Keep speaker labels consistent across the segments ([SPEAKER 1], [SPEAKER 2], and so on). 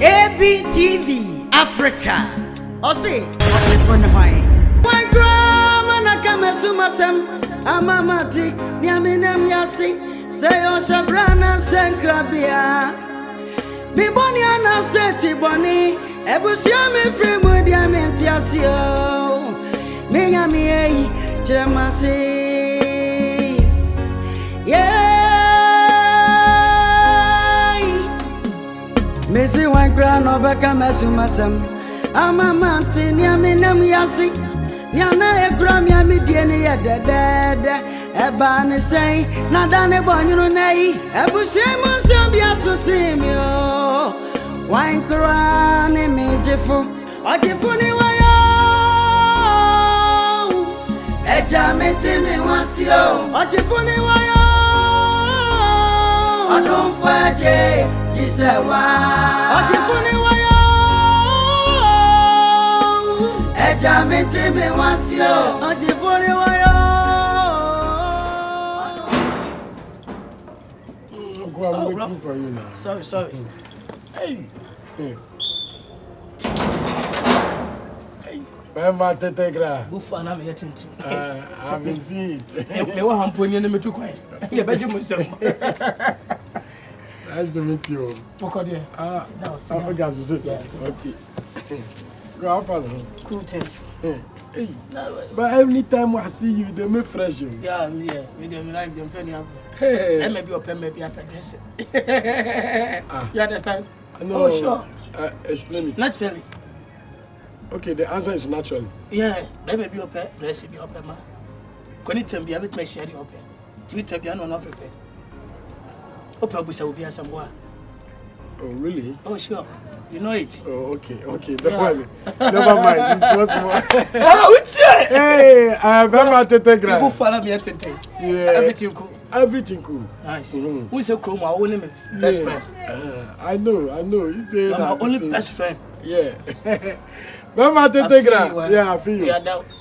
[SPEAKER 1] ABTV Africa. Ose, Ogyefo Hwan. My grandma na kama sumasem, amamati, niaminem yasi, say o shabrana senkrabia. Mi boni ana seti boni, ebusia mi free mu diamenti asio. Mi nyami ei, chemasi. Yeah. Missy one grand over Kamasumasam. I'm a mountain, Yaminam Yasi. Yana a gram yamidian yet dead. A ban is saying, Nadane Bonunay, a Bushemus Sambiaso Simio. Wine crown, a major for Ogyefo Wayo. A jametime was yo, Ogyefo Wayo. I don't fight. Ogyefo Wayo. Eja metime wasio. Ogyefo Wayo.
[SPEAKER 2] I'm waiting for you now.
[SPEAKER 3] Sorry. Hey.
[SPEAKER 2] Bema tetegra.
[SPEAKER 3] Bufa na me yetinti.
[SPEAKER 2] I haven't seen it.
[SPEAKER 3] Me wa hamponi ne metu kwan. Ye beje mo sem.
[SPEAKER 2] Nice to meet you.
[SPEAKER 3] Okay.
[SPEAKER 2] Yes. Okay. Go how far now?
[SPEAKER 3] Cool things.
[SPEAKER 2] Hey. But every time I see you, they make fresh.
[SPEAKER 3] Yeah. With them life, them funny up.
[SPEAKER 2] Hey.
[SPEAKER 3] Maybe open, maybe up address. You understand?
[SPEAKER 2] No.
[SPEAKER 3] Oh, sure.
[SPEAKER 2] Explain it.
[SPEAKER 3] Naturally.
[SPEAKER 2] Okay, the answer is naturally.
[SPEAKER 3] Yeah. Let me be open, dress be open, man. Can you tell me a bit my share open? You tell me I know not prepare. Open busa will be somewhere.
[SPEAKER 2] Oh, really?
[SPEAKER 3] Oh, sure. You know it.
[SPEAKER 2] Oh, okay. Never mind. This was more.
[SPEAKER 3] Hey,
[SPEAKER 2] Bema tetegra.
[SPEAKER 3] People follow me yesterday.
[SPEAKER 2] Yeah.
[SPEAKER 3] Everything cool.
[SPEAKER 2] Nice.
[SPEAKER 3] Who is a crew? My only best friend.
[SPEAKER 2] I know. You say
[SPEAKER 3] you're my only best friend.
[SPEAKER 2] Yeah. Bema tetegra. Yeah, I feel you.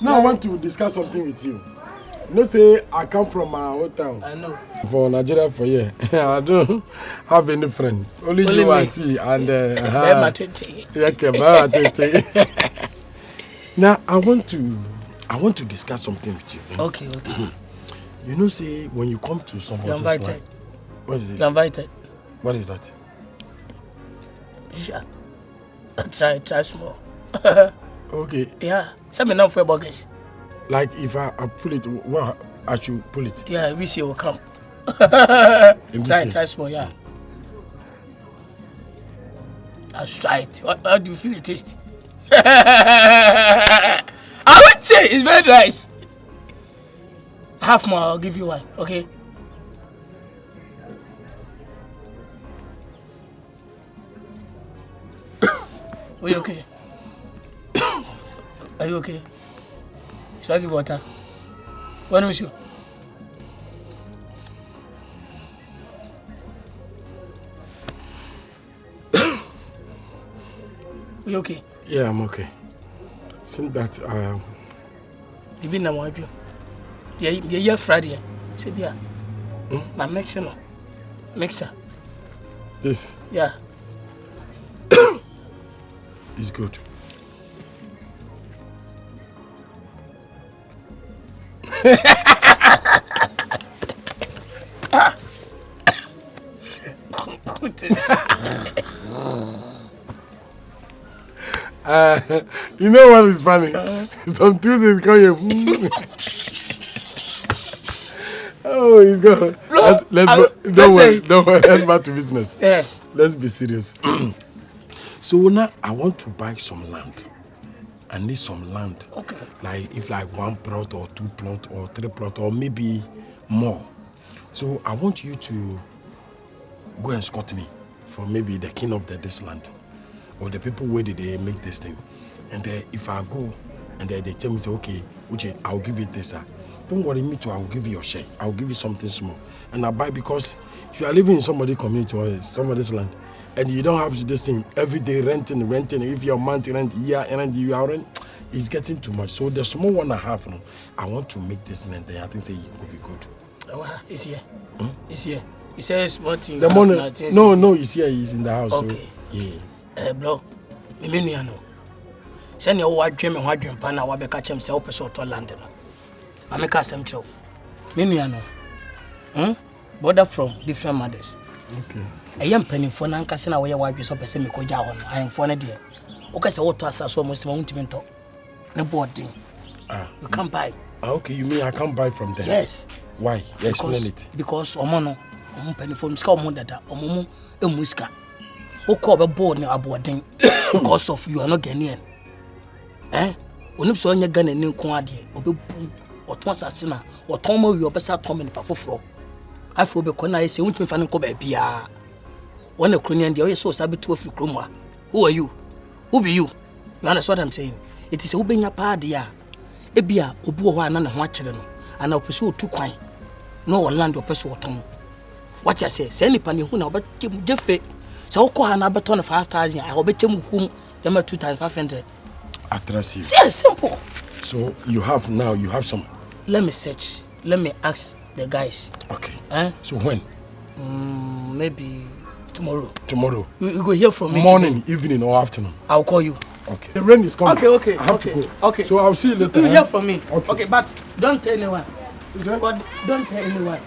[SPEAKER 2] Now I want to discuss something with you. No say I come from my hometown.
[SPEAKER 3] I know.
[SPEAKER 2] For Nigeria for year. I don't have any friend. Only you I see and Now I want to discuss something with you.
[SPEAKER 3] Okay.
[SPEAKER 2] You know, say when you come to somebody's
[SPEAKER 3] land. You're invited.
[SPEAKER 2] What is this?
[SPEAKER 3] You're invited.
[SPEAKER 2] What is that?
[SPEAKER 3] Sure. Try small.
[SPEAKER 2] Okay.
[SPEAKER 3] Yeah. Some enough for burgers.
[SPEAKER 2] Like if I pull it, what I should pull it?
[SPEAKER 3] Yeah, we see will come. Try small, yeah. I'll try it. How do you feel the taste? I would say it's very nice. Half more, I'll give you one, okay? Are you okay? Are you okay? Should I give water? When was you? Are you okay?
[SPEAKER 2] Yeah, I'm okay. Since that
[SPEAKER 3] you been na waju. The year Friday. Say bia. My mixer.
[SPEAKER 2] This?
[SPEAKER 3] Yeah.
[SPEAKER 2] It's good. You know what is funny? Some Tuesdays call you. Oh, he's gone. Don't worry. Let's back to business.
[SPEAKER 3] Yeah.
[SPEAKER 2] Let's be serious. So now I want to buy some land. I need some land.
[SPEAKER 3] Okay.
[SPEAKER 2] Like if like 1 plot or 2 plot or 3 plot or maybe more. So I want you to go and escort me for maybe the king of this land or the people where did they make this thing. And if I go and they tell me, say, okay, Uche, I'll give you this. Don't worry, me too, I will give you your share. I will give you something small. And I buy because if you are living in somebody's community or somebody's land, and you don't have this thing every day renting. If your month rent, year rent, you are rent, it's getting too much. So the small one I have, I want to make this land. I think say it will be good.
[SPEAKER 3] Oh, it's here. It's here. You say small thing.
[SPEAKER 2] The money? No, it's here. It's in the house.
[SPEAKER 3] Okay.
[SPEAKER 2] So, yeah.
[SPEAKER 3] Bro, me no. Send your dream and what dream pana wa be catch him say open to land no. I make us some trouble. Me no. Border from different mothers.
[SPEAKER 2] Okay.
[SPEAKER 3] A young penny for nan kase na we wa dwe so pese me ko ja ho no. I am for na de. O kase wo to asaso mo se ma untimi nto. Na boarding. You can't buy.
[SPEAKER 2] Okay, you mean I can't buy from them?
[SPEAKER 3] Yes.
[SPEAKER 2] Why? Explain it.
[SPEAKER 3] Because omo penny for ska omo dada omo emuska. O ko be board na aboarding because of you are not Ghanaian. Onim so anya Ghana ni nko ade obebu oton asase na oton ma wi obesa ton me fa foforo. Afo be kona ese untimi fa nko ba bia. One Ukrainian dey so sabi to afri kromwa. Who are you? Who be you? You understand what I'm saying? It is a ubenya pa dia. Ebia obu ho ana na ho akere no. Ana opese otu kwan. No land opese oton. What you say nipa ne hu na obetem jefe. So ko ha na beto na 5,000 I obetem hum dem 2,500.
[SPEAKER 2] Attractive.
[SPEAKER 3] Yes, simple.
[SPEAKER 2] So you have some.
[SPEAKER 3] Let me search. Let me ask the guys.
[SPEAKER 2] Okay.
[SPEAKER 3] So
[SPEAKER 2] when?
[SPEAKER 3] Maybe tomorrow.
[SPEAKER 2] Tomorrow.
[SPEAKER 3] You go hear from me.
[SPEAKER 2] Morning, evening, or afternoon.
[SPEAKER 3] I'll call you.
[SPEAKER 2] Okay. The rain is coming.
[SPEAKER 3] Okay.
[SPEAKER 2] I have to go.
[SPEAKER 3] Okay.
[SPEAKER 2] So I'll see you later.
[SPEAKER 3] You hear from me.
[SPEAKER 2] Okay.
[SPEAKER 3] But don't tell anyone.
[SPEAKER 2] Okay.
[SPEAKER 3] But don't tell anyone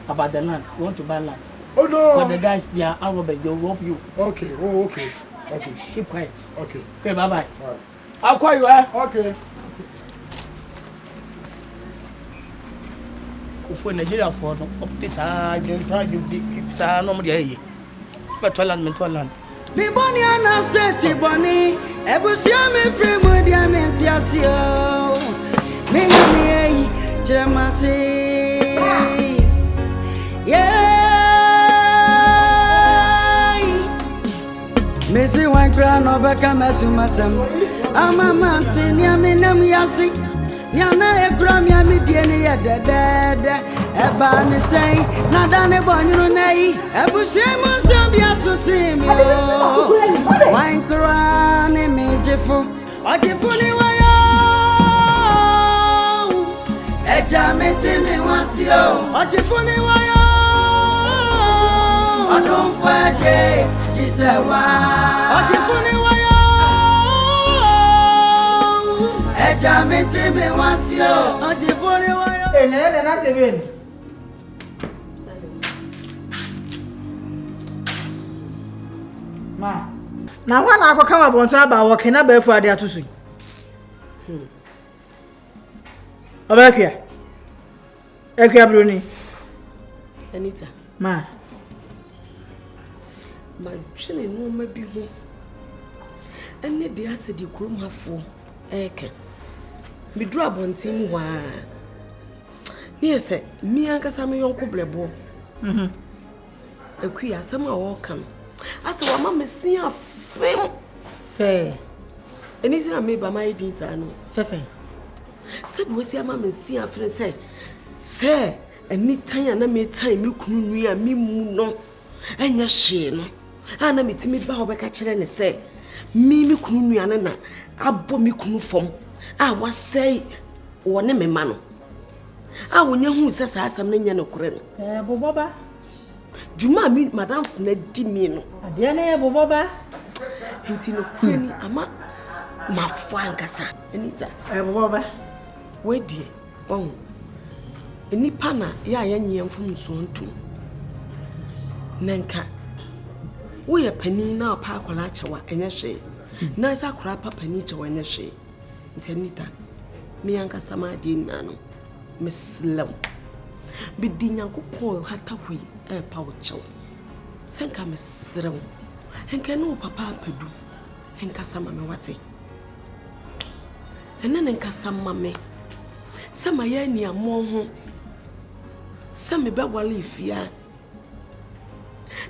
[SPEAKER 3] about the land. You want to buy land.
[SPEAKER 2] Oh no.
[SPEAKER 3] But the guys, they are robbers. They'll rob you.
[SPEAKER 2] Okay. Oh, okay. Okay.
[SPEAKER 3] Keep quiet.
[SPEAKER 2] Okay.
[SPEAKER 3] Okay, bye.
[SPEAKER 2] Bye.
[SPEAKER 3] I'll call you,
[SPEAKER 2] Okay.
[SPEAKER 3] For Nigeria for this you try you no more dey. But land.
[SPEAKER 1] Me boni ana seti boni ebusia me free mu dia me ntiasio. Me nyame yi jeremase. Yeah. Me si wan kra no be ka mesumasem. Ama manti ni aminam yasi. Nyana ekura mi amidie ni ye dedede eba ni sei na da ne bonyuru nei ebusie mu sambia so simi wan kura ni mi jefo Ogyefo ni wayo eja meti mi wasio Ogyefo ni wayo odon faje jisewa Ogyefo ni wayo eja meti mi wasio Ogyefo ni wayo
[SPEAKER 4] nene na tebeni ma na wana akoka wa bonto aba wo kena ba fu ade atosu Obakia Ekia broni
[SPEAKER 5] Anita
[SPEAKER 4] ma
[SPEAKER 5] twene no ma bi ho ene de asedi kurom hafo eke midru abontin wa ni ese mi ankasa me yonko blebo ekui asema wo kan asa wa mama si afem
[SPEAKER 4] se
[SPEAKER 5] eni sina me ba mai din sa no
[SPEAKER 4] se
[SPEAKER 5] said we see mama si afre se eni tan na me tan me kunu nua me mu no enya hye no ana metimi ba obeka kire ne se mi kunu nua na abo mi kunu fom a wasai wone me ma no a wonya hu se sa asam na nya no kure no
[SPEAKER 4] boboba
[SPEAKER 5] juma mi madam funa di mi no
[SPEAKER 4] ade na boboba
[SPEAKER 5] nti no kure ni ama mafo ankasa Anita
[SPEAKER 4] boboba
[SPEAKER 5] we die on eni pana ya yenye mfum so ntum nenka wo ye pani na opa akola achewa enye hwe na isa kura papa ni chewa enye hwe nti Anita me ankasa ma di na no meslam bidi nyankopon hata hui pa wo chew senka mesrem enka no papa apadu enka sama me wate enene enka sama me sama ya ni amo ho sama be wale ifia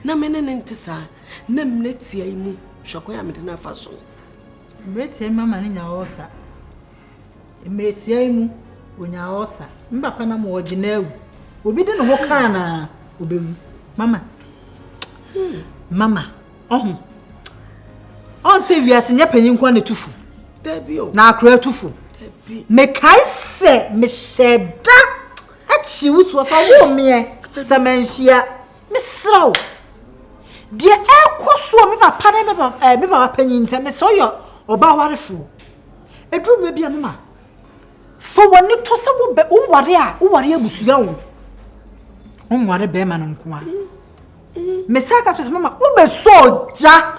[SPEAKER 5] na menene ntesa na mnetia imu hwako ya mede na faso
[SPEAKER 4] mretia mama ni nyaosa mretia imu onyaosa mbapa na mo oginawu obi de no ho kana obemu mama mama on se wiase nya panyin kwa ne tufu
[SPEAKER 5] debio
[SPEAKER 4] na akra tufu
[SPEAKER 5] debi
[SPEAKER 4] me kaise me sheda achi wuso so wo me samanhia me sraw de ekoso me papa na me papa panyinta me so yo oba warefo edru me bia mama fo woni to se wo ware abusuya wo ware be ma no nko a me saka to mama wo be soja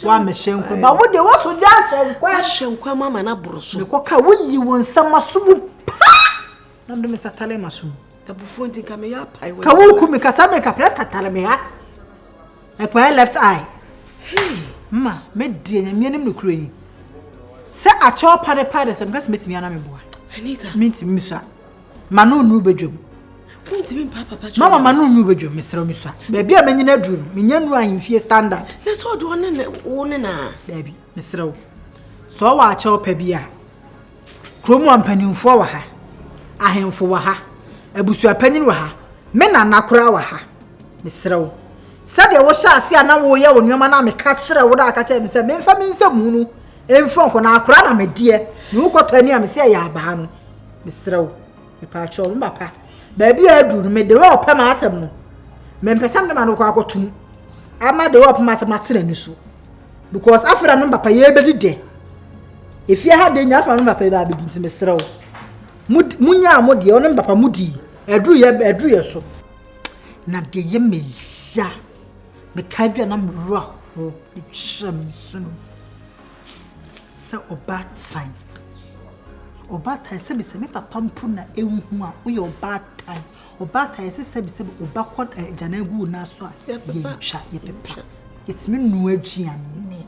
[SPEAKER 4] wa me hyenko ba wo de wo soja hyenko
[SPEAKER 5] mama na boroso
[SPEAKER 4] me koka wo yi won sama sumu na ndo me satale masum
[SPEAKER 5] abufu nti ka me ya pai
[SPEAKER 4] ka wo ku me kasa me ka presta tale me ha like my left eye ma me die nyame nim no kurani se a cho pare se ngas metimi ana me boa
[SPEAKER 5] Anita
[SPEAKER 4] minti misa manu nu bedwom
[SPEAKER 5] punti mi papa
[SPEAKER 4] mama manu nu bedwom mesero miswa ba bia manyina duru me nyanu ahemfie standard
[SPEAKER 5] na so do ne wo ne na
[SPEAKER 4] dabi mesero so wa cho pa bia kromu ampanimfo wa ha ahemfo wa ha abusu apanyin wa ha me na nakora wa ha mesero sade wo sha ase ana wo ye wo nyoma na me ka kire wo da ka kire me se me mfa me nsam nu emfo nko na akora na me de ni wo kotani am se ya aba no mesrew me pa cho mo papa ba bia adu me de wo pa ma asem no me mpesam de ma no ko akotum ama de wo pa ma asem na tire ni so because afra no papa ye Bediide efia ha de nya afra no papa ba be dinti mesrew munya mo de ono papa mudi adu ye so na de ye meja me ka bia na mro ho de cham so se obatan se bi se me papa mpu na ehu a wo ye obatan se bi se obakọ janagu na so a ye twa ye pepa yetimi nu aduane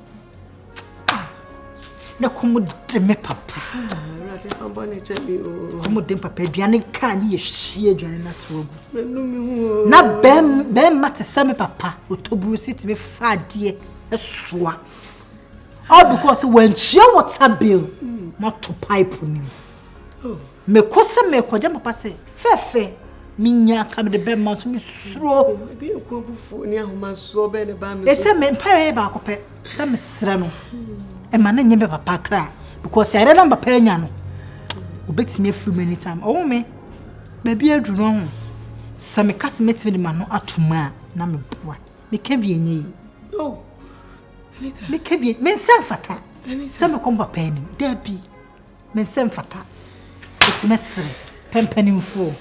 [SPEAKER 4] na komo de me papa
[SPEAKER 5] rade ambone chemi o
[SPEAKER 4] komo de papa aduane ka ni ye hie aduane na to ogu
[SPEAKER 5] menu mi hu
[SPEAKER 4] na bem mate se me papa otoburu sitimi fa de esoa all because when chia water bill not to pipe ni me kose me kwaje papa say fefe minya kam de be ma so mi suro
[SPEAKER 5] de ko bufu ni ahoma so be ne ba me
[SPEAKER 4] ese me mpae ba akopɛ se me sra no e ma na nyembe papa kra because I don't papa anya no obetimi afiri many time o me ba bia adu no ho se me kase metimi de ma no atuma na me boa me ka bi enyi
[SPEAKER 5] oh Anita
[SPEAKER 4] me ka bi me nsem fata se me kom papa ani da bi me nsem fata eti mesre pempanimfo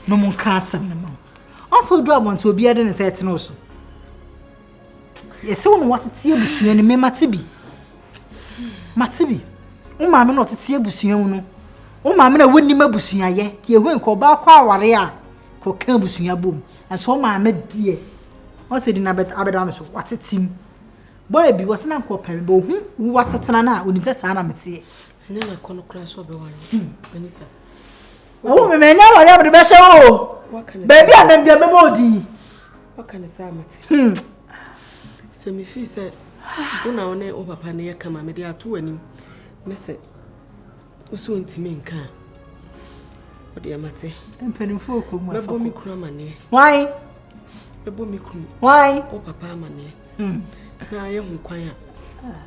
[SPEAKER 4] no mon ka asem no also do amont obi ade ne se tene so yesi won watete abusua ni me matebi o ma me no tete abusua mu no o ma me na woni mabusua ye ki ehu nko ba kwa aware a ko ka abusua bom enso ma me die o se di na abeda me so watetim boy bi wasna nko pere bo hu wasetena na oni te sa na mete
[SPEAKER 5] enya na kono kra so be ware Anita
[SPEAKER 4] o me menya ware abde be hye o baby anam bia me bodi
[SPEAKER 5] wakane sa mate se mi fi se una one o papa ne yakama me de ato anim me se uso ntimi nka o de amate
[SPEAKER 4] empanimfo ko mu
[SPEAKER 5] mebo mi kura mane
[SPEAKER 4] why
[SPEAKER 5] mebo mi kunu
[SPEAKER 4] why
[SPEAKER 5] o papa mane na ye hu kwan a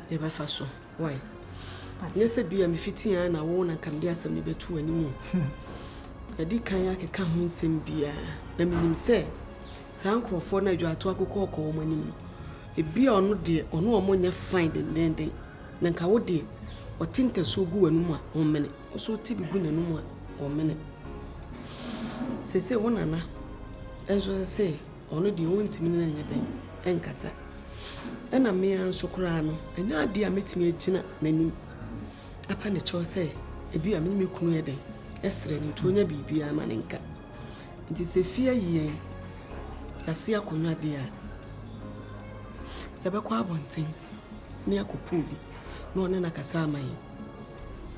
[SPEAKER 5] e ba fa so why nyese bia mi fitia na wo na kam de asem ne betu anim edi kan ya keka ho nsem bia na minim se sankrofo na adwato akokọ ọkọ omanim no ebia ono de ono omonye fine den na nka wo de otinta so gu wanum a omene so ti bi gu nanum a omene sese wonana enso se ono de wontimi na nya den enkasa ena me anso kura no enya ade a metimi agina nanim apa ne cho se ebia me kunu ye den esre ni to nya bibia ma ne nka nti se fia yie yase akonwa de a yabekwa abonten ne akopu bi no ne nakasa amaye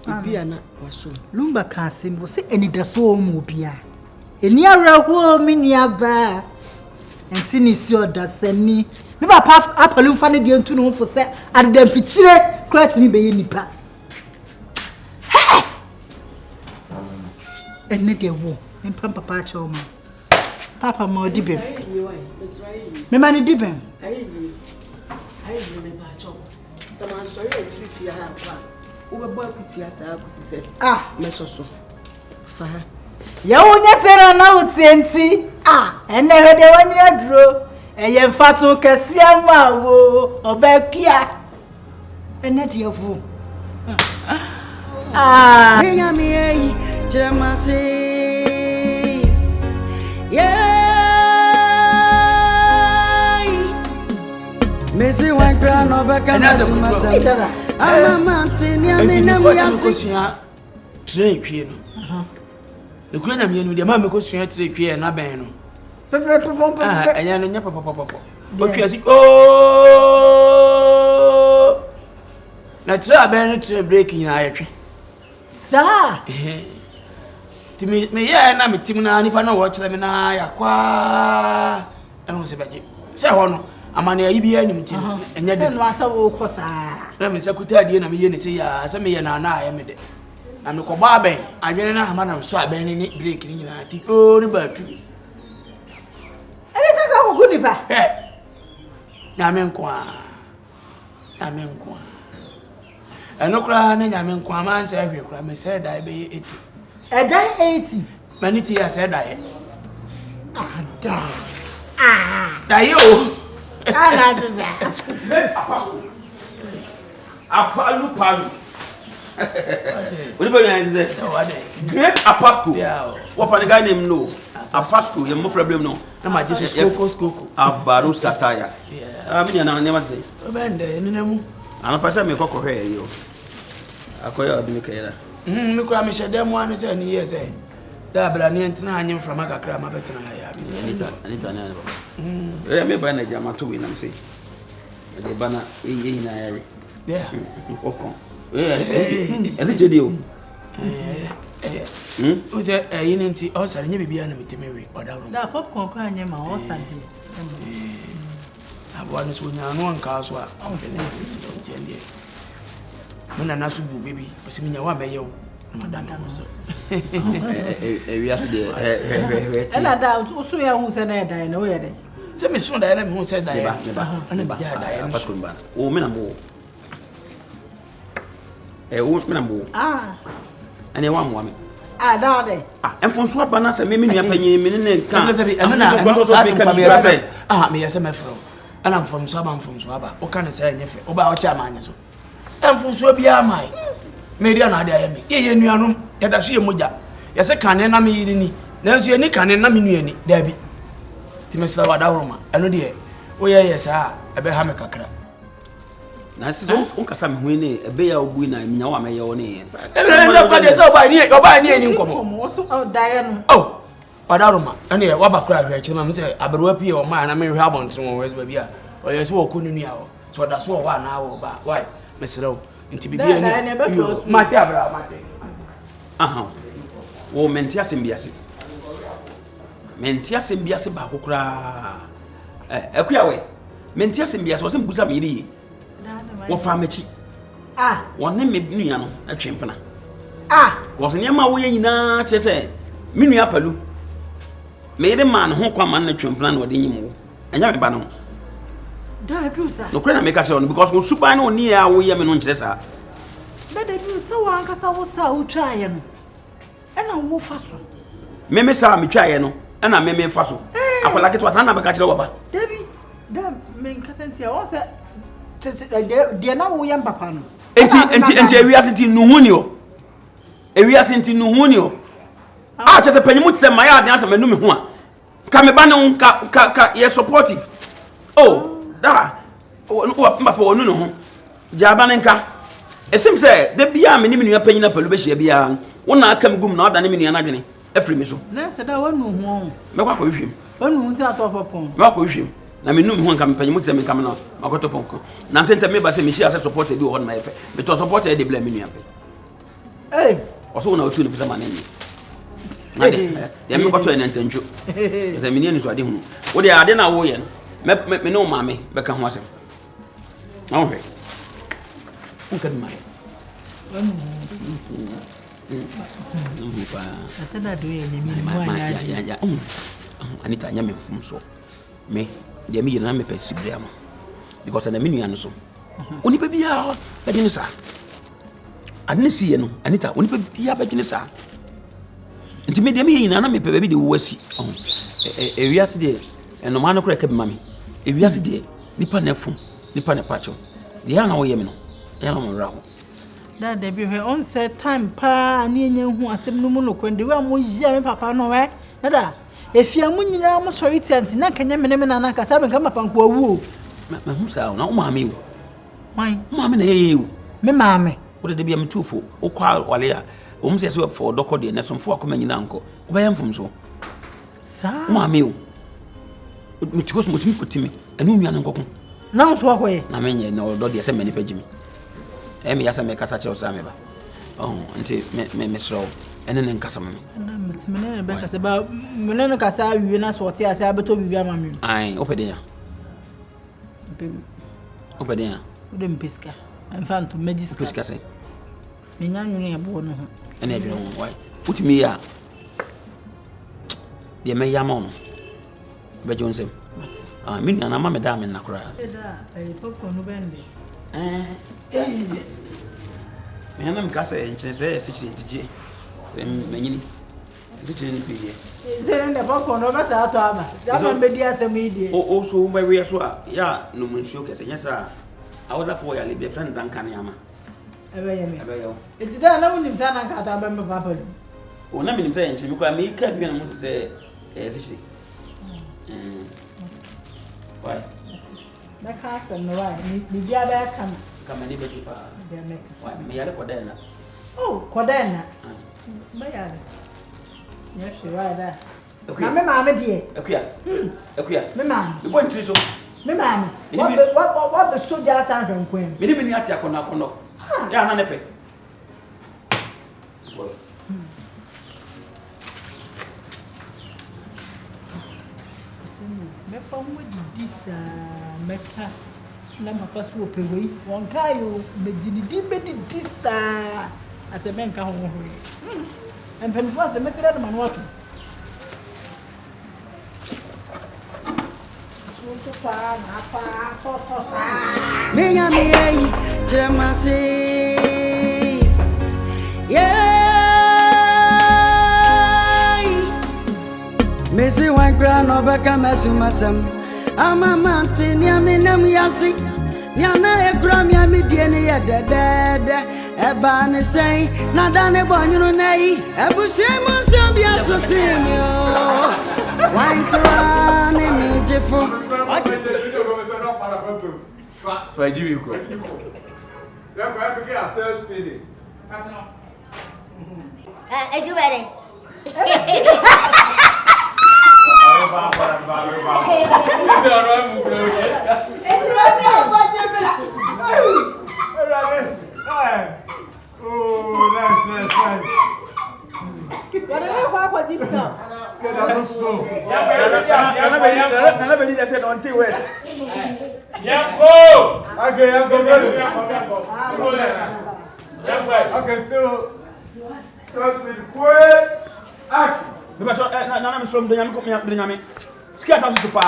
[SPEAKER 5] ebia na waso
[SPEAKER 4] lumba ka sembo se enidaso mu bia eni awrawo minia ba enti ni si odasani me papa apalum fa ne de ntu no fo se adedam fichire krat mi be ye nipa enne de wo me papa cha o ma papa ma odibem me mani dibem
[SPEAKER 5] ayi me ba cha sama so ye free fia ha kwa wo be bo akuti asa akuti se me soso fa ha
[SPEAKER 4] ya wonya sera na utienti enne hede wanyira duro Eye mfatu kese ama wo obekia. Ene de fu. Ah.
[SPEAKER 1] Minha miei chama-se. Yeah. Missy one crown of a camera. I'm a mountain, I'm in a
[SPEAKER 3] train queen. The queen of you, the mamma goes to your tree and a band. And then papa. But you see, oh, that's a band breaking eye.
[SPEAKER 4] Sir,
[SPEAKER 3] to me, yeah, I'm a Timana, if I know what them and I acquire. I don't say, but you say, I'm an IBN and yet was a walk. Let me secretary and me say, as a me and I am it. I'm a cobabe. I didn't know how much I'm so abandoning it breaking in a tick. Oh, the battery.
[SPEAKER 4] and it's a go good back.
[SPEAKER 3] Yamenqua. And no crying, Yamenqua, say, I said, I be 80.
[SPEAKER 4] A die 80.
[SPEAKER 3] Many tears said I.
[SPEAKER 4] Ah,
[SPEAKER 3] You.
[SPEAKER 4] not that.
[SPEAKER 6] Apalu. What about you? Great Apasco. What a guy named No. Apasco, you more problem no.
[SPEAKER 3] I'm just Coco.
[SPEAKER 6] Abaru Satire. I mean, I never say.
[SPEAKER 3] I'm
[SPEAKER 6] a person may cock here, you. I call you a Binicada.
[SPEAKER 3] Look, I'm sure them one is any years, eh? That but I need to know from a crama better.
[SPEAKER 6] Anita, let me buy a jama to win, I'm saying. The banner in area.
[SPEAKER 3] Yeah.
[SPEAKER 6] As it you.
[SPEAKER 3] Who's a unity also, and you be enemy to Mary or down.
[SPEAKER 4] That popcorn crying in my horse.
[SPEAKER 3] I want to know one cars were when I not baby, was me one by you. Madame,
[SPEAKER 4] and I doubt also who said I die no way.
[SPEAKER 3] Send me soon, I who said I am.
[SPEAKER 6] Oh, men a woman. Ah, and a woman.
[SPEAKER 4] Ah, darling.
[SPEAKER 6] And from swap and answer me, I penny minute.
[SPEAKER 3] Ah, me as a mefro. And I'm from Saban from Swaba. What can I say about Chaman? I'm from Swabia, my. Maybe another enemy. Ye knew a yet I see a moja. Yes, I can't enemy any. There's any can enemy any, Debbie. Timasa Wadaroma, I know dear. Oh, yes, sir. I bear Hamaka.
[SPEAKER 6] Nice, Uncle Sam Winnie, a bear winner, and now I'm a yoni.
[SPEAKER 3] Nobody saw by near or by near income.
[SPEAKER 4] Also, Diana.
[SPEAKER 3] Oh, Wadaroma, and here, what about cry? I say, I better appear or mine. I may have on to always baby. Or yes, walk couldn't you? So that's what 1 hour about. Why, Mr. Lowe? Into be my tabra.
[SPEAKER 6] Oh, Mentia Symbiasi. Mentia Symbiasi Bakukra. Equiaway. Mentia Symbias was in Busamiri. What family? Ah, one name me, a chimpana.
[SPEAKER 4] Ah,
[SPEAKER 6] was near my way in a chess. Miniapalu. Made a man who come on the chimplan or dinimo. And young Banon. No credit make action because we supine near our women on Chessa.
[SPEAKER 4] But they do so because I was so trying. And I will fast.
[SPEAKER 6] Meme saw me trying, and I may fassel. I would like it was another catch over.
[SPEAKER 4] Debbie, damn, men cousin, I was a dear now, we am Papano.
[SPEAKER 6] And we are sitting Numunio. We are sitting Numunio. I just a penny would send my yard answer, Menuma. Come a banner, yes, supportive. Oh. Da, what for no Jabanenka. It seems there be a minimum opinion of Pelusia beyond. One I come good not than any anagony. Every missile.
[SPEAKER 4] That's a one home.
[SPEAKER 6] Walk with him.
[SPEAKER 4] One wounds out of a pond.
[SPEAKER 6] Walk with him. I mean, no one can pay with them coming out. I got to Ponko. Now sent me by saying Michelle supported you on my effect. But to support the blame me.
[SPEAKER 4] Eh,
[SPEAKER 6] or so now 2 of the money. They have got to an intention. The million is what him. What they are then a way. Me no mammy, become was him. Okay. Who can mind?
[SPEAKER 4] I said I do any
[SPEAKER 6] Anita Yamin from so. Me, the me and I may perceive them because I'm a minion so. Only baby are a dinner. I didn't see you, Anita, only baby are a dinner. Intimate me and I may baby the West. A yesterday, and no man of crack, mammy. ewiase de nipa na fom nipa na pacho de ya na wo ye me no ya na mo ra ho
[SPEAKER 4] da de bi he on set time pa ani enya hu asem no mu no kwende we am yia me papa no we da efia mu nyina mo so iti anti na kanya me na na kasa be papa nko awu
[SPEAKER 6] ma hu sa na wo maame wo
[SPEAKER 4] wan
[SPEAKER 6] maame na ye wo
[SPEAKER 4] me maame
[SPEAKER 6] wo de bia me tufo wo kwa wale ya wo mu se so for doko de na so mfo akoma nyina nko wo ba yemfom so
[SPEAKER 4] sa
[SPEAKER 6] maame wo me tikos mo timi kotimi anu nua nkoko
[SPEAKER 4] na so akoye
[SPEAKER 6] na menye na odo de se mani pagimi me yasa me kasa che o sa me ba nti me sro ene ne nkasa me
[SPEAKER 4] na mtimene be kasa ba mene no kasa awie na so te asa abeto bibia mame
[SPEAKER 6] ai opede ya opede ya
[SPEAKER 4] ode mpeska mfanto mediska
[SPEAKER 6] peska sai
[SPEAKER 4] me nyanwene ya bo no ho
[SPEAKER 6] ene adwene ho wai utimi ya de me ya ma no be jonsem mi na ma me da me na kura
[SPEAKER 4] popcorn no bende
[SPEAKER 6] me na me kasa enchine se tije menyini tije piye
[SPEAKER 4] zere nda popcorn no bata ato aba ya me di asem idie
[SPEAKER 6] o so me we so ya no munsuo kese nyesa awoda fo ya le be friend dan kan yama
[SPEAKER 4] ebe yo eti da na unim sa na nkata ba me papa lu
[SPEAKER 6] o na me nim say enchine me kwa me ka bi na mo se tije why
[SPEAKER 4] na kasa no why ni bia ba
[SPEAKER 6] kama ni beti pa
[SPEAKER 4] bia me
[SPEAKER 6] why me yale kodena
[SPEAKER 4] kodena ba yale ya shi why da na me maame die
[SPEAKER 6] akuya
[SPEAKER 4] me maame
[SPEAKER 6] me bon tri so
[SPEAKER 4] me maame what the soldier san hwenkwen
[SPEAKER 6] me ni ati akona ya na nefe
[SPEAKER 4] me fam Bediide sa meka na papa so opewei won kayo Bediide sa ase menka ho ho empenfo ase mesira de manu ato so pa na pa to sa
[SPEAKER 1] Minha mei chama-se Missy one grand over Kamasumasam. I'm a mountain, Yaminam Yasi. Yana a gram yamidian yet dead. A ban is saying, Nadane Bonunay, a Busemo Zambia Sosimio. Wine crown, Ogyefo.
[SPEAKER 7] For Jimiko. You're going to get a speedy.
[SPEAKER 8] EDUCATIVE.
[SPEAKER 7] Oh, nice.
[SPEAKER 4] What are you going for discount?
[SPEAKER 6] Nana Bediide said on T West.
[SPEAKER 7] Okay, still speed. Quiet. Action.
[SPEAKER 6] Nana me from the Yami. Scared us to pa.